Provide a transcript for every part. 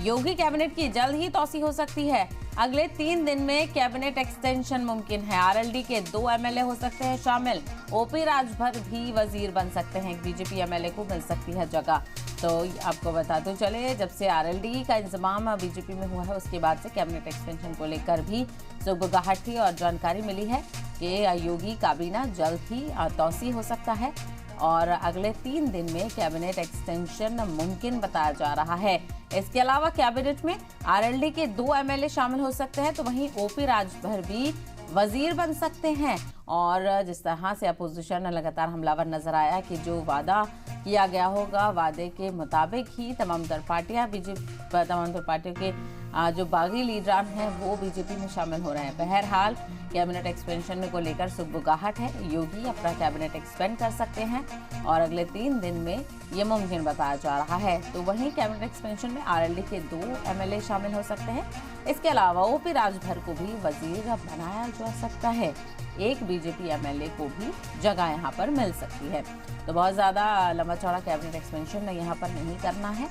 योगी cabinet की जल्द ही तौसी हो सकती है। अगले 3 दिन में कैबिनेट एक्सटेंशन मुमकिन है। आरएलडी के 2 एमएलए हो सकते हैं शामिल। ओपी राजभर भी वजीर बन सकते हैं। बीजेपी एमएलए को मिल सकती है जगह। तो आपको बताते चले, जब से आरएलडी का इंतजाम बीजेपी में हुआ है उसके बाद से कैबिनेट एक्सटेंशन को लेकर भी सुगबुगाहट थी और जानकारी मिली है कि योगी काबीना जल्द ही तौसी हो सकता है और अगले 3 दिन में कैबिनेट एक्सटेंशन मुमकिन बताया जा रहा है। इसके अलावा कैबिनेट में आरएलडी के 2 एमएलए शामिल हो सकते हैं, तो वहीं ओपी राजभर भी वजीर बन सकते हैं। और जिस तरह से अपोजिशन लगातार हमलावर नजर आया कि जो वादा किया गया होगा, वादे के मुताबिक ही तमाम तर पार्टियां तमाम तर पार्टियों के जो बागी लीडरान हैं वो बीजेपी में शामिल हो रहे हैं। बहरहाल कैबिनेट एक्सपेंशन को लेकर सुगबुगाहट है। योगी अपना कैबिनेट एक्सपेंड कर सकते हैं और अगले 3 दिन में ये मुमकिन बताया जा रहा है। तो वहीं कैबिनेट एक्सपेंशन में आरएलडी के 2 एमएलए शामिल हो सकते हैं। इसके अलावा ओपी राजभर को भी वजीर बनाया जा सकता है। एक बीजेपी एमएलए को भी जगह यहाँ पर मिल सकती है। तो बहुत ज़्यादा लंबा चौड़ा कैबिनेट एक्सपेंशन यहाँ पर नहीं करना है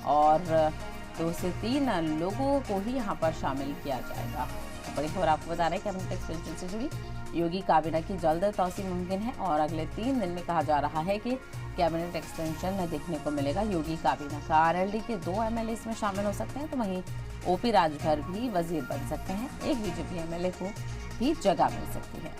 और 2 से 3 लोगों को ही यहाँ पर शामिल किया जाएगा। तो बड़ी खबर आपको बता रहे हैं कैबिनेट एक्सपेंशन से जुड़ी। योगी काबीना की जल्द तौसी मुमकिन है और अगले 3 दिन में कहा जा रहा है कि कैबिनेट एक्सटेंशन देखने को मिलेगा योगी काबीना का। आरएलडी के 2 एमएलए इसमें शामिल हो सकते हैं, तो वहीं ओपी राजभर भी वजीर बन सकते हैं। एक बीजेपी एमएलए को भी जगह मिल सकती है।